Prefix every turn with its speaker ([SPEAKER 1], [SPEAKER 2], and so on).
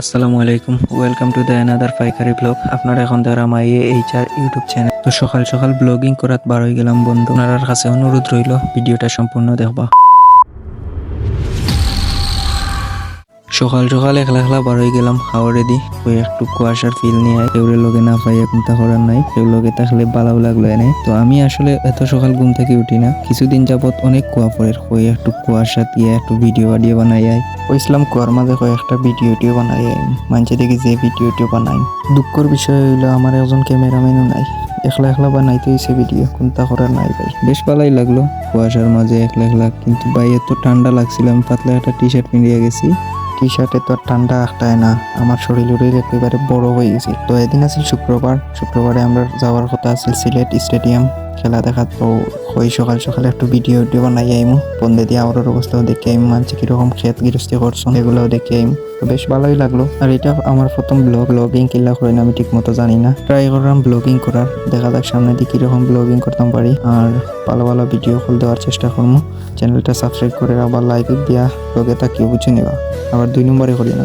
[SPEAKER 1] আসসালামু আলাইকুম, welcome to the another পাইকারি ব্লগ। আপনারা এখন দ্বারা মাইয়ে এইচআর ইউটিউব চ্যানেল। তো সকাল সকাল ব্লগিং করাত বার হয়ে গেলাম বন্ধু। আপনার কাছে অনুরোধ রইল ভিডিওটা সম্পূর্ণ দেখবা। সকাল সকাল একলা একলা বার হয়ে গেলাম হাওড়ে দি। ওই একটু কুয়াশার ফিল নিয়ে কেউরে লগে না পাইয়া চিন্তা করার নাই, কেউ লগে থাকলে ভালো লাগলো এনে। তো আমি আসলে এত সকাল ঘুম থেকে উঠি না, কিছুদিন যাবত অনেক কুয়া পড়ে। ওই একটু কুয়াশা দিয়ে একটু ভিডিও বানাই আই ইসলাম কুয়ার মাঝে কয়েকটা ভিডিও বানাই আই। মানুষে দেখি যে ভিডিও বানাই। দুঃখের বিষয় হইলো আমার একজন ক্যামেরাম্যানও নাই, একলা একলা বানাইতে হয়েছে ভিডিও, চিন্তা করার নাই ভাই। বেশ ভালোই লাগলো কুয়াশার মাঝে একলা একলা, কিন্তু ভাই এত ঠান্ডা লাগছিল, আমি পাতলা একটা টি শার্ট পিন্ধিয়ে গেছি। টি শার্টে তো আর ঠান্ডা আটকায় না, আমার শরীর একেবারে বড় হয়ে গেছে। তো এদিন আছিল শুক্রবারে আমরা যাওয়ার কথা আছিল সিলেট স্টেডিয়াম খেলা দেখা। তো ওই সকাল সকালে একটু ভিডিও বানাই আইমু, বন্ধে দিয়ে আমার অবস্থাও দেখে আইমু, মানছি কিরকম ক্ষেত গৃহস্থী করছো এগুলোও দেখে আইমু। তো বেশ ভালোই লাগলো। আর এটা আমার প্রথম ব্লগিং কিল্লা করেন আমি ঠিক মতো জানি না, ট্রাই করলাম ব্লগিং করার। দেখা যাক সামনে দিয়ে কিরকম ব্লগিং করতাম পারি, আর ভালো ভালো ভিডিও কল দেওয়ার চেষ্টা করবো। চ্যানেলটা সাবস্ক্রাইব করে আবার লাইক দিয়া লগে তাকিয়ে বুঝে নেবা। আবার 2 নম্বরে করি না।